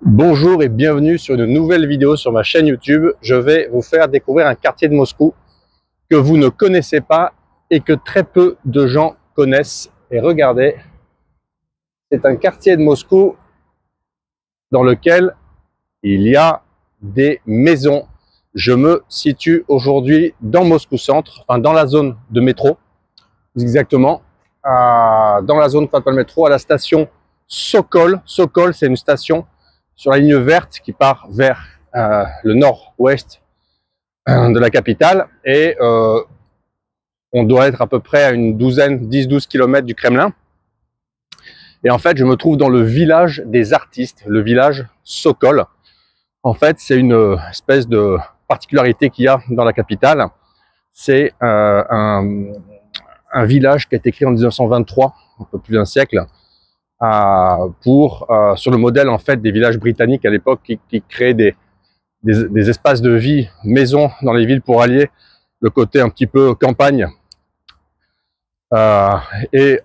Bonjour et bienvenue sur une nouvelle vidéo sur ma chaîne YouTube. Je vais vous faire découvrir un quartier de Moscou que vous ne connaissez pas et que très peu de gens connaissent. Et regardez, c'est un quartier de Moscou dans lequel il y a des maisons. Je me situe aujourd'hui dans Moscou Centre, enfin dans la zone de métro, exactement, dans la zone de métro, à la station Sokol. Sokol, c'est une station sur la ligne verte qui part vers le nord-ouest de la capitale et on doit être à peu près à une douzaine, 10-12 km du Kremlin. Et en fait, je me trouve dans le village des artistes, le village Sokol. En fait, c'est une espèce de particularité qu'il y a dans la capitale. C'est un village qui a été créé en 1923, un peu plus d'un siècle, sur le modèle en fait des villages britanniques à l'époque qui créaient des espaces de vie, maisons dans les villes pour allier le côté un petit peu campagne et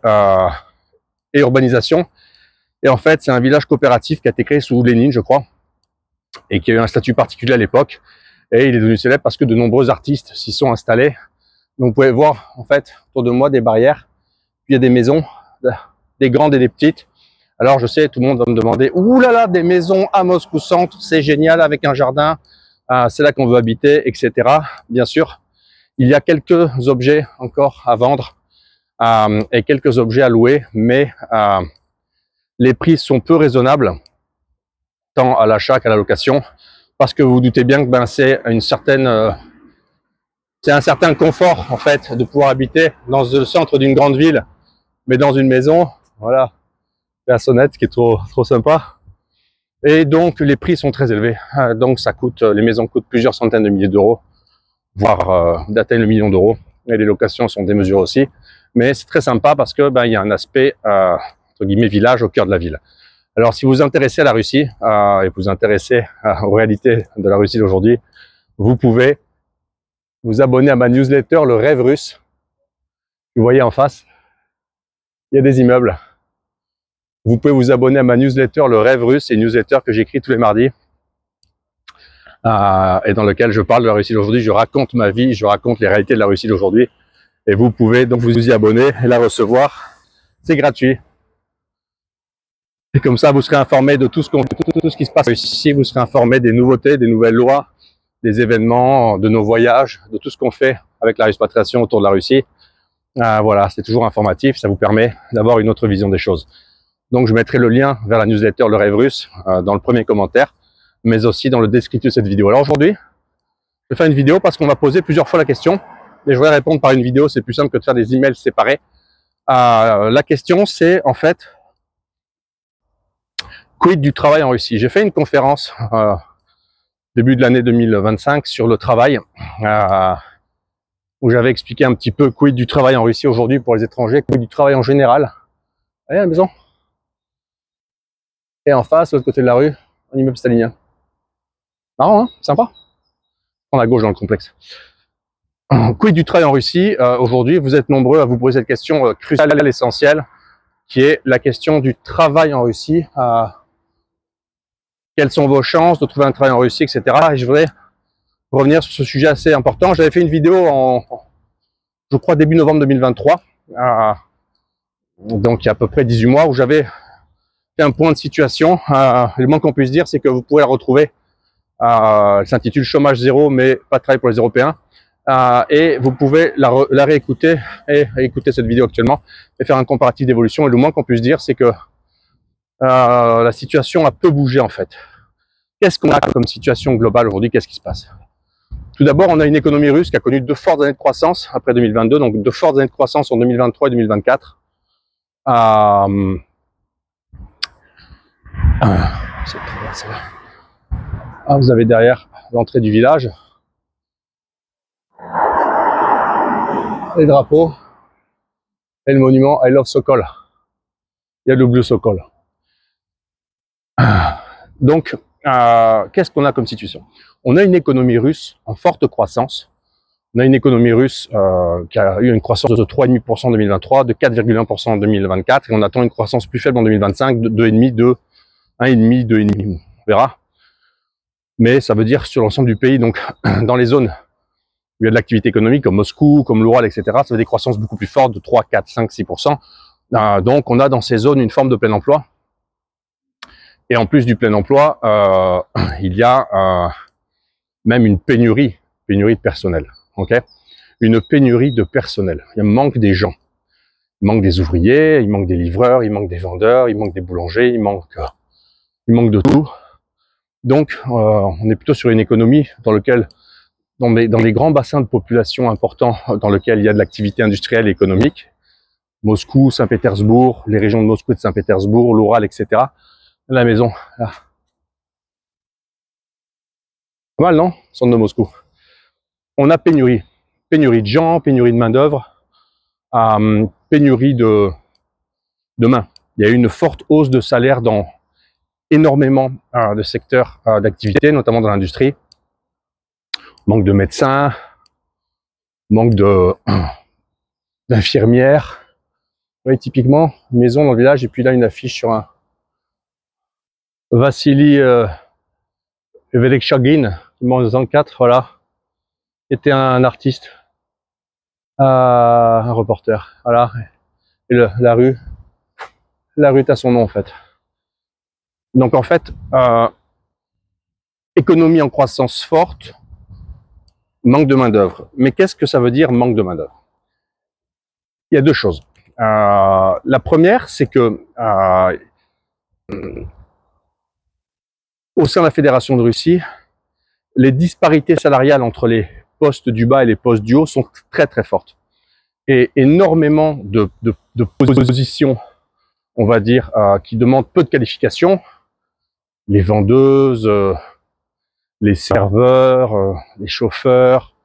urbanisation. Et en fait, c'est un village coopératif qui a été créé sous Lénine, je crois, et qui a eu un statut particulier à l'époque. Et il est devenu célèbre parce que de nombreux artistes s'y sont installés. Donc vous pouvez voir en fait autour de moi des barrières, puis il y a des maisons, des grandes et des petites. Alors je sais, tout le monde va me demander, ouh là là, des maisons à Moscou Centre, c'est génial avec un jardin, c'est là qu'on veut habiter, etc. Bien sûr, il y a quelques objets encore à vendre et quelques objets à louer, mais les prix sont peu raisonnables, tant à l'achat qu'à la location, parce que vous vous doutez bien que c'est un certain confort en fait de pouvoir habiter dans le centre d'une grande ville, mais dans une maison, voilà, la sonnette qui est trop sympa. Et donc les prix sont très élevés. Donc ça coûte, les maisons coûtent plusieurs centaines de milliers d'euros, voire d'atteindre le million d'euros. Et les locations sont démesurées aussi. Mais c'est très sympa parce que il y a un aspect entre guillemets village au cœur de la ville. Alors si vous vous intéressez à la Russie et vous vous intéressez aux réalités de la Russie d'aujourd'hui, vous pouvez vous abonner à ma newsletter Le Rêve Russe. Vous voyez en face, il y a des immeubles. Vous pouvez vous abonner à ma newsletter Le Rêve Russe, c'est une newsletter que j'écris tous les mardis et dans lequel je parle de la Russie d'aujourd'hui, je raconte ma vie, je raconte les réalités de la Russie d'aujourd'hui et vous pouvez donc vous y abonner et la recevoir, c'est gratuit. Et comme ça, vous serez informé de tout ce qui se passe ici, vous serez informé des nouveautés, des nouvelles lois, des événements, de nos voyages, de tout ce qu'on fait avec la expatriation autour de la Russie. Voilà, c'est toujours informatif, ça vous permet d'avoir une autre vision des choses. Donc je mettrai le lien vers la newsletter Le Rêve Russe dans le premier commentaire, mais aussi dans le descriptif de cette vidéo. Alors aujourd'hui, je vais faire une vidéo parce qu'on m'a posé plusieurs fois la question, et je voudrais répondre par une vidéo, c'est plus simple que de faire des emails séparés. La question c'est en fait, quid du travail en Russie? J'ai fait une conférence début de l'année 2025 sur le travail, où j'avais expliqué un petit peu quid du travail en Russie aujourd'hui pour les étrangers, quid du travail en général. Allez à la maison. Et en face, de l'autre côté de la rue, un immeuble stalinien. Marrant, hein? Sympa. On à gauche dans le complexe. Quid du travail en Russie? Aujourd'hui, vous êtes nombreux à vous poser cette question cruciale, essentielle, qui est la question du travail en Russie. Quelles sont vos chances de trouver un travail en Russie, etc. Et je voudrais revenir sur ce sujet assez important. J'avais fait une vidéo je crois, début novembre 2023, donc il y a à peu près 18 mois, où j'avais un point de situation. Le moins qu'on puisse dire, c'est que vous pouvez la retrouver. Elle s'intitule Chômage zéro, mais pas de travail pour les Européens. Et vous pouvez la réécouter et écouter cette vidéo actuellement et faire un comparatif d'évolution. Et le moins qu'on puisse dire, c'est que la situation a peu bougé en fait. Qu'est-ce qu'on a comme situation globale aujourd'hui? Qu'est-ce qui se passe? Tout d'abord, on a une économie russe qui a connu 2 fortes années de croissance après 2022, donc 2 fortes années de croissance en 2023 et 2024. Vous avez derrière l'entrée du village les drapeaux et le monument I Love Sokol. Il y a le bleu Sokol. Donc, qu'est-ce qu'on a comme situation? On a une économie russe en forte croissance. On a une économie russe qui a eu une croissance de 3,5% en 2023, de 4,1% en 2024, et on attend une croissance plus faible en 2025, de 2,5%, 1,5%, 2,5%. verra. Mais ça veut dire sur l'ensemble du pays, donc dans les zones où il y a de l'activité économique, comme Moscou, comme l'Oural, etc., ça veut dire des croissances beaucoup plus fortes de 3, 4, 5, 6%. Donc on a dans ces zones une forme de plein emploi. Et en plus du plein emploi, il y a même une pénurie de personnel. Okay, une pénurie de personnel. Il manque des gens. Il manque des ouvriers, il manque des livreurs, il manque des vendeurs, il manque des boulangers, il manque de tout. Donc, on est plutôt sur une économie dans laquelle, dans les grands bassins de population importants, dans lesquels il y a de l'activité industrielle et économique, Moscou, Saint-Pétersbourg, les régions de Moscou et de Saint-Pétersbourg, l'Oural, etc. La maison, là. Pas mal, non? Centre de Moscou. On a pénurie de gens, pénurie de main-d'œuvre, pénurie de main. Il y a eu une forte hausse de salaire dans énormément de secteurs d'activité, notamment dans l'industrie. Manque de médecins, manque d'infirmières. Oui, typiquement, une maison dans le village, et puis là, une affiche sur un Vassili Vereshchagin, qui est mort en 1904, voilà, était un artiste, un reporter, voilà. Et la rue est à son nom, en fait. Donc, en fait, économie en croissance forte, manque de main-d'œuvre. Mais qu'est-ce que ça veut dire, manque de main-d'œuvre? Il y a deux choses. La première, c'est que au sein de la Fédération de Russie, les disparités salariales entre les postes du bas et les postes du haut sont très très fortes. Et énormément de positions, on va dire, qui demandent peu de qualifications, les vendeuses, les serveurs, les chauffeurs,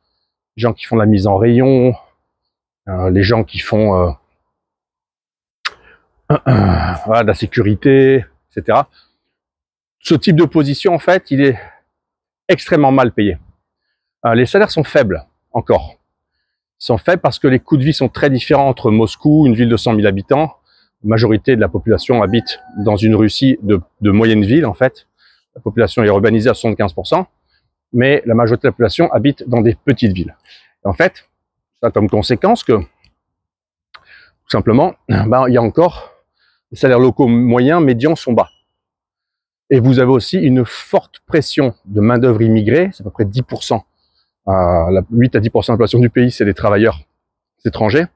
les gens qui font la mise en rayon, les gens qui font voilà, de la sécurité, etc. Ce type de position, en fait, il est extrêmement mal payé. Les salaires sont faibles, encore. Ils sont faibles parce que les coûts de vie sont très différents entre Moscou, une ville de 100 000 habitants. La majorité de la population habite dans une Russie de moyenne ville, en fait. La population est urbanisée à 75%, mais la majorité de la population habite dans des petites villes. Et en fait, ça a comme conséquence que, tout simplement, il y a encore les salaires locaux moyens, médians sont bas. Et vous avez aussi une forte pression de main-d'œuvre immigrée, c'est à peu près 10%. 8 à 10% de la population du pays, c'est des travailleurs étrangers.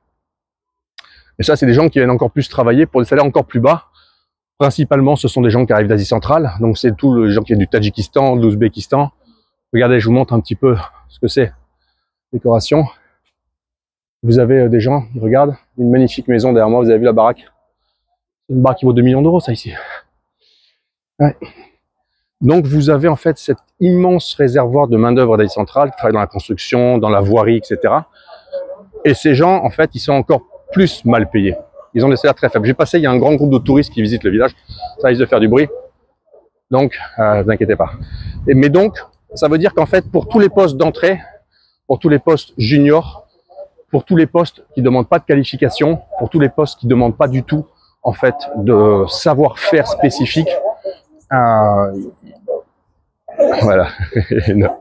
Et ça, c'est des gens qui viennent encore plus travailler pour des salaires encore plus bas. Principalement, ce sont des gens qui arrivent d'Asie centrale. Donc, c'est tous les gens qui viennent du Tadjikistan, de l'Ouzbékistan. Regardez, je vous montre un petit peu ce que c'est. Décoration. Vous avez des gens, ils regardent. Une magnifique maison derrière moi, vous avez vu la baraque. C'est une baraque qui vaut 2 millions d'euros, ça, ici. Ouais. Donc, vous avez en fait cet immense réservoir de main-d'œuvre d'Asie centrale qui travaille dans la construction, dans la voirie, etc. Et ces gens, en fait, ils sont encore plus mal payés. Ils ont des salaires très faibles. J'ai passé, il y a un grand groupe de touristes qui visitent le village. Ça risque de faire du bruit. Donc, ne vous inquiétez pas. Mais donc, ça veut dire qu'en fait, pour tous les postes d'entrée, pour tous les postes juniors, pour tous les postes qui ne demandent pas de qualification, pour tous les postes qui ne demandent pas du tout, en fait, de savoir-faire spécifique, voilà. Il y a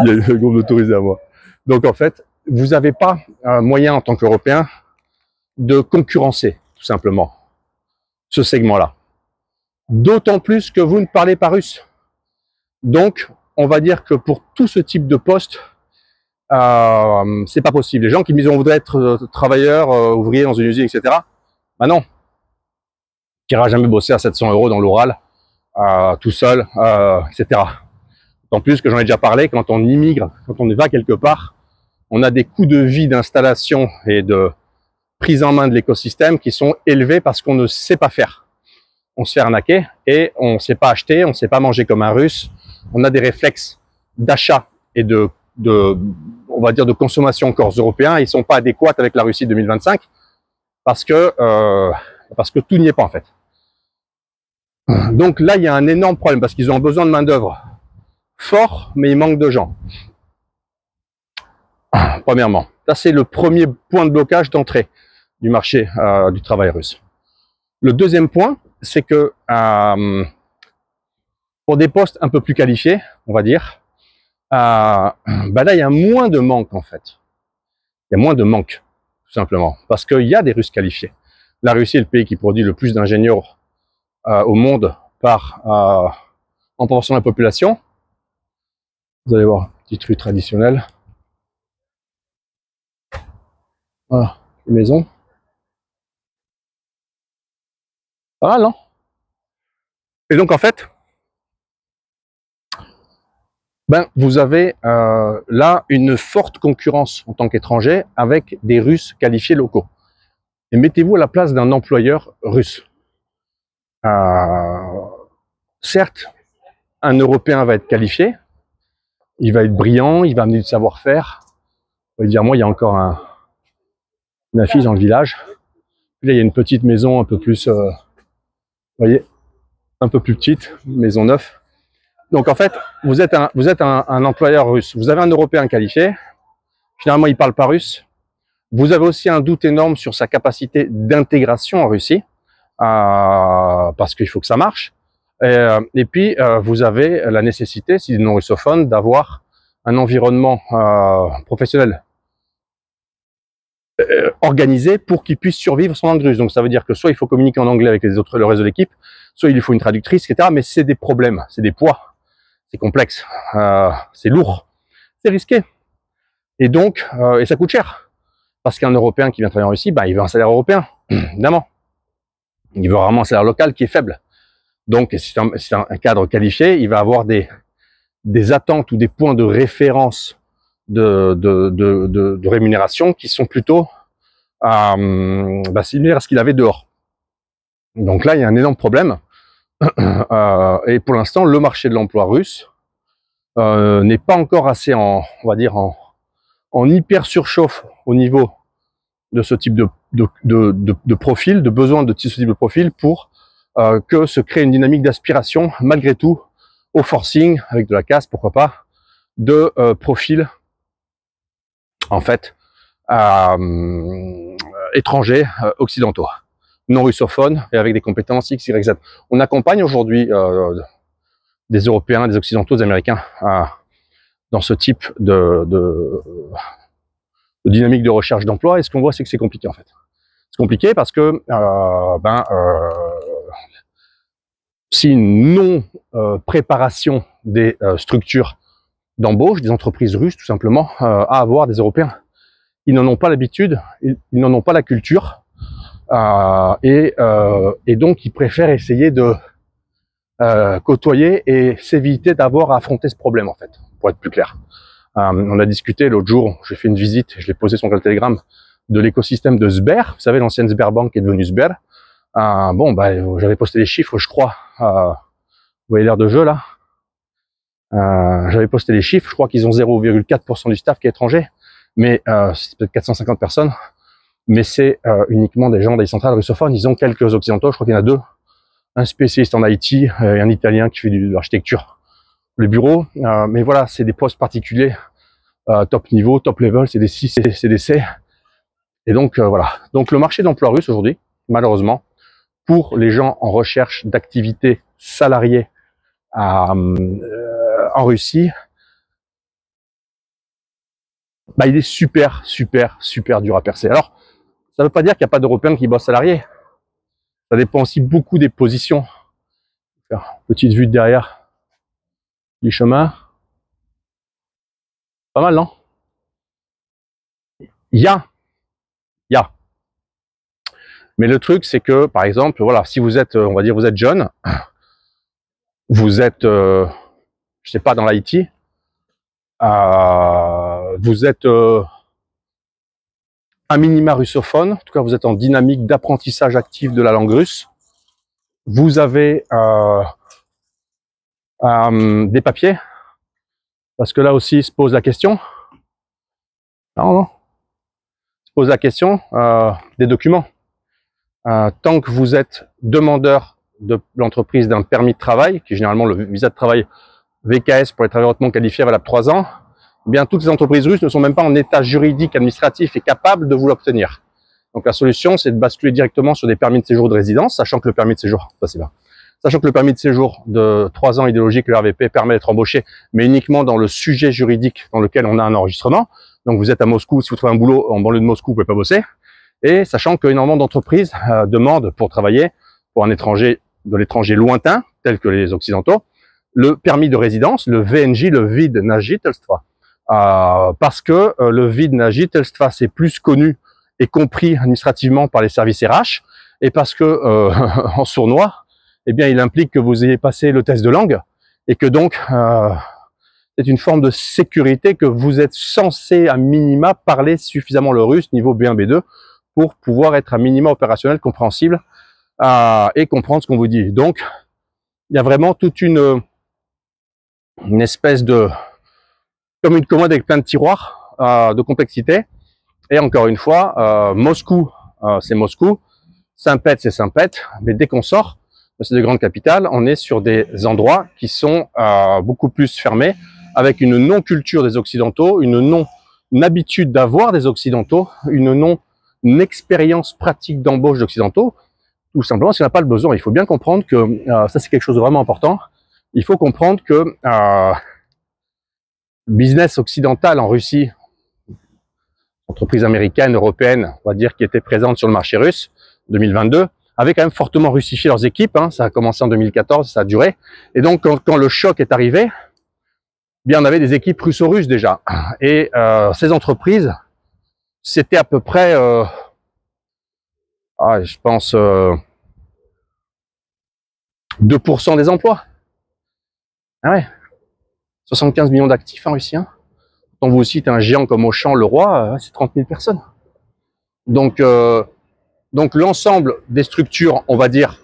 un groupe de touristes à moi. Donc, en fait, vous n'avez pas moyen, en tant qu'Européen, de concurrencer, tout simplement, ce segment-là. D'autant plus que vous ne parlez pas russe. Donc, on va dire que pour tout ce type de poste, c'est pas possible. Les gens qui me disent on voudrait être travailleur, ouvrier dans une usine, etc. Ben non. Qui n'ira jamais bosser à 700 € dans l'Oural, tout seul, etc. En plus que j'en ai déjà parlé, quand on immigre, quand on va quelque part, on a des coûts de vie d'installation et de prise en main de l'écosystème qui sont élevés parce qu'on ne sait pas faire. On se fait arnaquer et on ne sait pas acheter, on ne sait pas manger comme un Russe. On a des réflexes d'achat et on va dire de consommation encore européens. Ils ne sont pas adéquats avec la Russie 2025 parce que tout n'y est pas en fait. Donc là, il y a un énorme problème parce qu'ils ont besoin de main d'œuvre fort, mais il manque de gens. Premièrement, ça c'est le premier point de blocage d'entrée du marché du travail russe. Le deuxième point, c'est que Pour des postes un peu plus qualifiés, on va dire, là, il y a moins de manque, en fait. Il y a moins de manque, tout simplement, parce qu'il y a des Russes qualifiés. La Russie est le pays qui produit le plus d'ingénieurs au monde en proportion de la population. Vous allez voir, petite rue traditionnelle. Voilà, une maison. Pas mal, non? Et donc, en fait, vous avez là une forte concurrence en tant qu'étranger avec des Russes qualifiés locaux. Et mettez-vous à la place d'un employeur russe. Certes, un Européen va être qualifié, il va être brillant, il va amener du savoir-faire. On va dire, moi, il y a encore une affiche dans le village. Puis là, il y a une petite maison un peu plus, vous voyez, un peu plus petite, maison neuve. Donc en fait, vous êtes un employeur russe. Vous avez un Européen qualifié. Finalement, il ne parle pas russe. Vous avez aussi un doute énorme sur sa capacité d'intégration en Russie, parce qu'il faut que ça marche. Et puis, vous avez la nécessité, si non russophone, d'avoir un environnement professionnel organisé pour qu'il puisse survivre sans langue russe. Donc ça veut dire que soit il faut communiquer en anglais avec le reste de l'équipe, soit il lui faut une traductrice, etc. Mais c'est des problèmes, c'est des poids, c'est complexe, c'est lourd, c'est risqué. Et donc, et ça coûte cher. Parce qu'un Européen qui vient travailler en Russie, il veut un salaire européen, évidemment. Il veut vraiment un salaire local qui est faible. Donc, si c'est un cadre qualifié, il va avoir des attentes ou des points de référence de rémunération qui sont plutôt similaires à ce qu'il avait dehors. Donc là, il y a un énorme problème. Et pour l'instant, le marché de l'emploi russe n'est pas encore assez on va dire, en hyper surchauffe au niveau de ce type de profil, de besoin de ce type de profil pour que se crée une dynamique d'aspiration, malgré tout, au forcing, avec de la casse, pourquoi pas, de profils, en fait, étrangers, occidentaux, non russophones, et avec des compétences X, Y, Z. On accompagne aujourd'hui des Européens, des Occidentaux, des Américains dans ce type de dynamique de recherche d'emploi, et ce qu'on voit, c'est que c'est compliqué, en fait. C'est compliqué parce que si une non-préparation des structures d'embauche, des entreprises russes, tout simplement, à avoir des Européens. Ils n'en ont pas l'habitude, ils n'en ont pas la culture, et donc ils préfèrent essayer de côtoyer et s'éviter d'avoir à affronter ce problème, en fait, pour être plus clair. On a discuté l'autre jour, j'ai fait une visite, je l'ai posé sur le Telegram, de l'écosystème de Sber, vous savez, l'ancienne Sberbank qui est devenue Sber. J'avais posté les chiffres, je crois, vous voyez l'air de jeu là, j'avais posté les chiffres, je crois qu'ils ont 0,4% du staff qui est étranger, mais c'est peut-être 450 personnes, mais c'est uniquement des gens des centrales russophones. Ils ont quelques occidentaux, je crois qu'il y en a deux, un spécialiste en IT et un italien qui fait de l'architecture, le bureau, mais voilà, c'est des postes particuliers, top niveau, top level, c'est des CDC, et donc voilà. Donc le marché d'emploi russe aujourd'hui, malheureusement, pour les gens en recherche d'activités salariées en Russie, il est super dur à percer. Alors, ça ne veut pas dire qu'il n'y a pas d'Européens qui bossent salariés. Ça dépend aussi beaucoup des positions. Petite vue de derrière du chemin. Pas mal, non? Il y a. Mais le truc, c'est que, par exemple, voilà, si vous êtes, on va dire, vous êtes jeune, vous êtes, je sais pas, dans l'IT, vous êtes un minima russophone, en tout cas, vous êtes en dynamique d'apprentissage actif de la langue russe, vous avez des papiers, parce que là aussi se pose la question, se pose la question des documents. Tant que vous êtes demandeur de l'entreprise d'un permis de travail, qui est généralement le visa de travail VKS pour les travailleurs hautement qualifiés valable 3 ans, eh bien toutes les entreprises russes ne sont même pas en état juridique, administratif et capable de vous l'obtenir. Donc la solution, c'est de basculer directement sur des permis de séjour de résidence, sachant que le permis de séjour, ça Sachant que le permis de séjour de 3 ans idéologique, le RVP, permet d'être embauché, mais uniquement dans le sujet juridique dans lequel on a un enregistrement. Donc vous êtes à Moscou, si vous trouvez un boulot en banlieue de Moscou, vous pouvez pas bosser. Et sachant qu'énormément d'entreprises demandent pour travailler pour un étranger de l'étranger lointain, tel que les Occidentaux, le permis de résidence, le VNJ, le Vid na Žitelstvo. Parce que le Vid na Žitelstvo, c'est plus connu et compris administrativement par les services RH, et parce que en sournois, eh bien, il implique que vous ayez passé le test de langue et que donc c'est une forme de sécurité que vous êtes censé à minima parler suffisamment le russe niveau B1, B2 pour pouvoir être à minima opérationnel, compréhensible et comprendre ce qu'on vous dit. Donc, il y a vraiment toute une espèce de comme une commode avec plein de tiroirs de complexité. Et encore une fois, Moscou, c'est Moscou, Saint-Pète, c'est Saint-Pète, mais dès qu'on sort de ces deux grandes capitales, on est sur des endroits qui sont beaucoup plus fermés, avec une non-culture des Occidentaux, une non-habitude d'avoir des Occidentaux, une non-expérience pratique d'embauche d'Occidentaux, tout simplement parce qu'on n'a pas le besoin. Il faut bien comprendre que, ça c'est quelque chose de vraiment important, il faut comprendre que business occidental en Russie, entreprise américaine, européenne, on va dire, qui était présente sur le marché russe, 2022, avaient quand même fortement russifié leurs équipes, hein, ça a commencé en 2014, ça a duré, et donc quand le choc est arrivé, bien on avait des équipes russo-russes déjà, et ces entreprises, c'était à peu près, je pense, 2% des emplois. Ah ouais, 75 millions d'actifs en Russie, hein. Quand vous citez un géant comme Auchan, Leroy, c'est 30 000 personnes. Donc l'ensemble des structures, on va dire,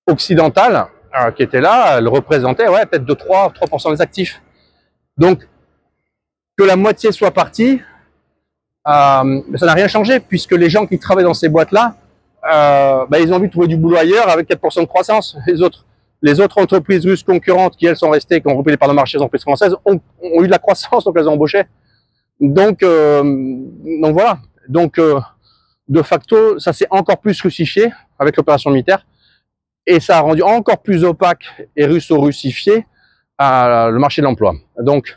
occidentales, qui étaient là, elles représentaient peut-être de 3% des actifs. Donc, que la moitié soit partie, ça n'a rien changé, puisque les gens qui travaillent dans ces boîtes-là, ils ont envie de trouver du boulot ailleurs avec 4% de croissance. Les autres entreprises russes concurrentes qui, elles, sont restées, qui ont repris les parts de marché des entreprises françaises, ont eu de la croissance, donc elles ont embauché. Donc voilà. Donc, de facto, ça s'est encore plus russifié avec l'opération militaire et ça a rendu encore plus opaque et russo-russifié le marché de l'emploi. Donc,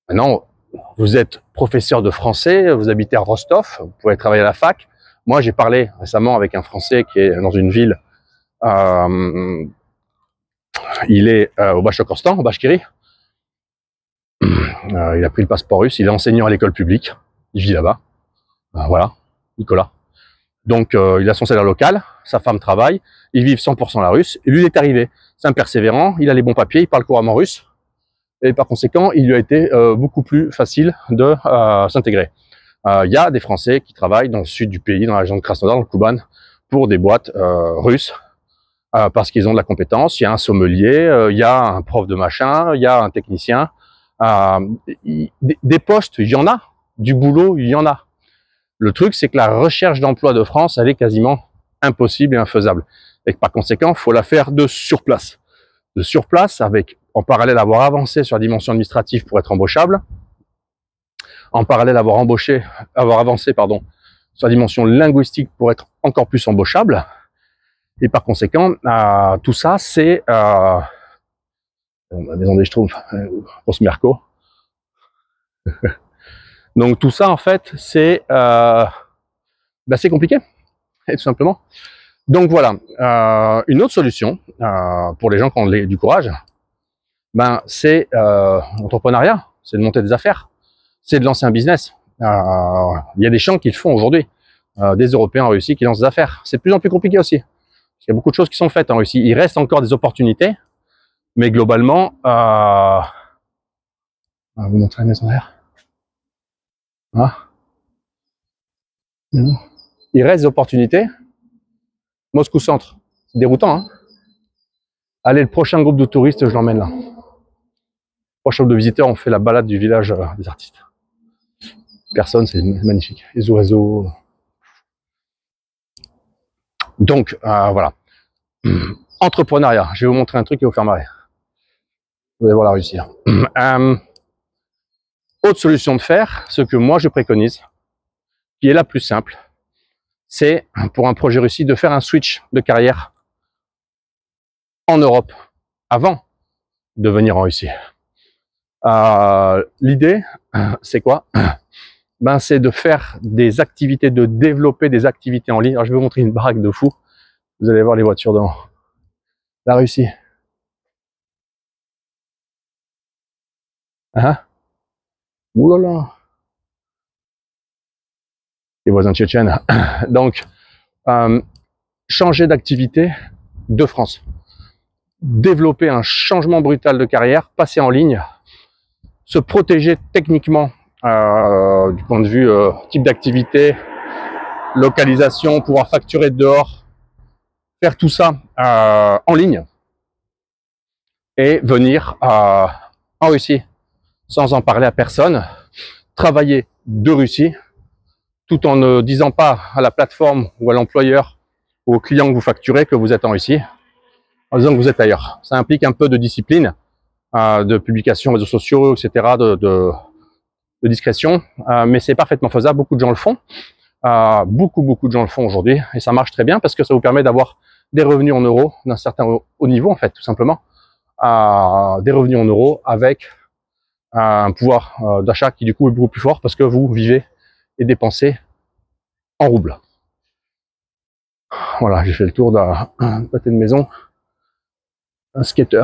maintenant, vous êtes professeur de français, vous habitez à Rostov, vous pouvez travailler à la fac. Moi, j'ai parlé récemment avec un Français qui est dans une ville, il est au Bachkortostan, au Bachkirie. Il a pris le passeport russe, il est enseignant à l'école publique, il vit là-bas. Voilà, Nicolas. Donc, il a son salaire local, sa femme travaille, ils vivent 100% la russe, et lui, il est arrivé. C'est un persévérant, il a les bons papiers, il parle couramment russe, et par conséquent, il lui a été beaucoup plus facile de s'intégrer. Il y a des Français qui travaillent dans le sud du pays, dans la région de Krasnodar, dans le Kouban, pour des boîtes russes, parce qu'ils ont de la compétence. Il y a un sommelier, il y a un prof de machin, il y a un technicien. Des postes, il y en a. Du boulot, il y en a. Le truc, c'est que la recherche d'emploi de France, elle est quasiment impossible et infaisable. Et que par conséquent, il faut la faire de sur place. De sur place, avec en parallèle avoir avancé sur la dimension administrative pour être embauchable, en parallèle avoir avancé sur la dimension linguistique pour être encore plus embauchable. Et par conséquent, tout ça, c'est la maison des Schtroumpfs, grosse Merco. Donc tout ça, en fait, c'est compliqué, tout simplement. Donc voilà, une autre solution pour les gens qui ont du courage, c'est l'entrepreneuriat, c'est de monter des affaires, c'est de lancer un business. Il y a des gens qui le font aujourd'hui, des Européens en Russie qui lancent des affaires. C'est de plus en plus compliqué aussi, parce qu'il y a beaucoup de choses qui sont faites en Russie. Il reste encore des opportunités, mais globalement, vous montrer la maison derrière. Il reste des opportunités. Moscou Centre, c'est déroutant, hein. Allez, le prochain groupe de touristes, je l'emmène là. Prochain groupe de visiteurs, on fait la balade du village des artistes. Personne, c'est magnifique. Les oiseaux. Donc, voilà. Entrepreneuriat. Je vais vous montrer un truc qui va vous faire marrer. Vous allez voir la Russie. Autre solution de faire, ce que moi je préconise, qui est la plus simple, c'est pour un projet Russie de faire un switch de carrière en Europe avant de venir en Russie. L'idée, c'est quoi? Ben, c'est de faire des activités, de développer des activités en ligne. Alors, je vais vous montrer une baraque de fou. Vous allez voir les voitures dans la Russie. Hein? Ouh là là! Les voisins tchétchènes. Donc, changer d'activité de France. Développer un changement brutal de carrière, passer en ligne, se protéger techniquement du point de vue type d'activité, localisation, pouvoir facturer dehors, faire tout ça en ligne et venir en Russie sans en parler à personne, travailler de Russie tout en ne disant pas à la plateforme ou à l'employeur ou au client que vous facturez que vous êtes en Russie, en disant que vous êtes ailleurs. Ça implique un peu de discipline, de publication, réseaux sociaux, etc., de discrétion, mais c'est parfaitement faisable. Beaucoup de gens le font. Beaucoup de gens le font aujourd'hui et ça marche très bien parce que ça vous permet d'avoir des revenus en euros d'un certain haut niveau, en fait, tout simplement. Des revenus en euros avec un pouvoir d'achat qui du coup est beaucoup plus fort parce que vous vivez et dépensez en roubles. Voilà, j'ai fait le tour d'un pâté de maison, un skater.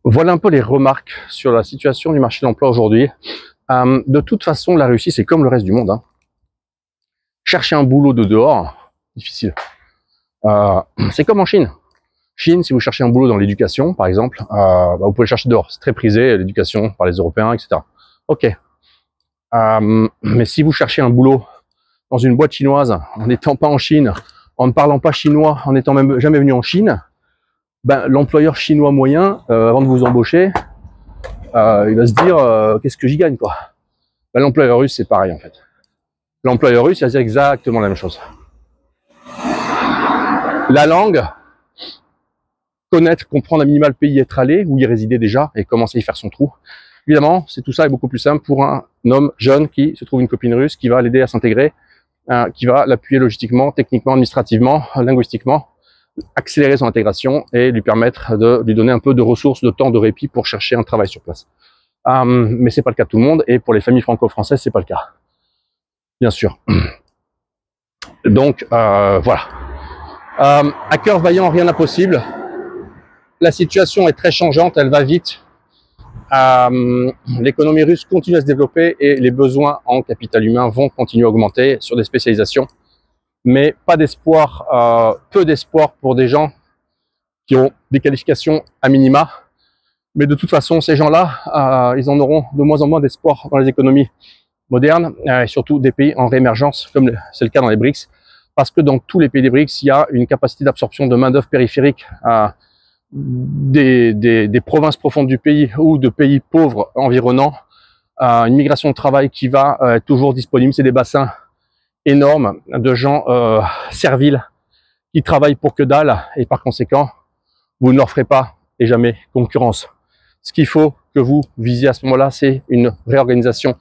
Voilà un peu les remarques sur la situation du marché de l'emploi aujourd'hui. De toute façon, la Russie, c'est comme le reste du monde. Hein. Chercher un boulot de dehors, difficile. C'est comme en Chine. Chine, si vous cherchez un boulot dans l'éducation, par exemple, vous pouvez le chercher dehors. C'est très prisé, l'éducation, par les Européens, etc. Ok. Mais si vous cherchez un boulot dans une boîte chinoise, en n'étant pas en Chine, en ne parlant pas chinois, en n'étant même jamais venu en Chine, ben, l'employeur chinois moyen, avant de vous embaucher, il va se dire qu'est-ce que j'y gagne, quoi. Ben, l'employeur russe, c'est pareil, en fait. L'employeur russe, il va dire exactement la même chose. La langue, connaître, comprendre à minima le pays, être allé, où il résidait déjà, et commencer à y faire son trou. Évidemment, c'est tout ça est beaucoup plus simple pour un homme jeune qui se trouve une copine russe, qui va l'aider à s'intégrer, qui va l'appuyer logistiquement, techniquement, administrativement, linguistiquement, accélérer son intégration et lui permettre de lui donner un peu de ressources, de temps, de répit pour chercher un travail sur place. Mais c'est pas le cas de tout le monde, et pour les familles franco-françaises, c'est pas le cas. Bien sûr. Donc, voilà. À cœur vaillant, rien d'impossible. La situation est très changeante, elle va vite. L'économie russe continue à se développer et les besoins en capital humain vont continuer à augmenter sur des spécialisations. Mais pas d'espoir, peu d'espoir pour des gens qui ont des qualifications à minima. Mais de toute façon, ces gens-là, ils en auront de moins en moins d'espoir dans les économies modernes et surtout des pays en réémergence, comme c'est le cas dans les BRICS. Parce que dans tous les pays des BRICS, il y a une capacité d'absorption de main-d'œuvre périphérique des provinces profondes du pays ou de pays pauvres environnants, une migration de travail qui va être toujours disponible. C'est des bassins énormes de gens serviles qui travaillent pour que dalle et par conséquent, vous ne leur ferez pas et jamais concurrence. Ce qu'il faut que vous visiez à ce moment-là, c'est une réorganisation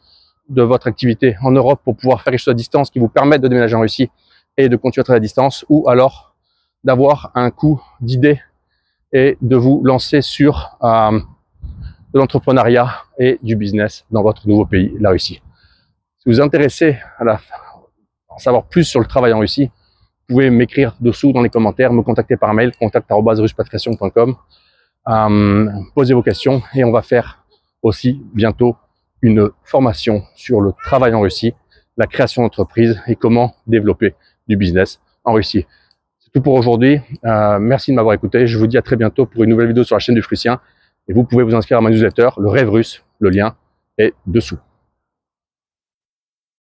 de votre activité en Europe pour pouvoir faire les choses à distance qui vous permettent de déménager en Russie et de continuer à travailler à distance, ou alors d'avoir un coup d'idée et de vous lancer sur de l'entrepreneuriat et du business dans votre nouveau pays, la Russie. Si vous vous intéressez à en savoir plus sur le travail en Russie, vous pouvez m'écrire dessous dans les commentaires, me contacter par mail, contact@russepatreation.com, posez vos questions et on va faire aussi bientôt une formation sur le travail en Russie, la création d'entreprise et comment développer du business en Russie. C'est tout pour aujourd'hui. Merci de m'avoir écouté. Je vous dis à très bientôt pour une nouvelle vidéo sur la chaîne du Fruitien. Et vous pouvez vous inscrire à ma newsletter, le Rêve Russe. Le lien est dessous.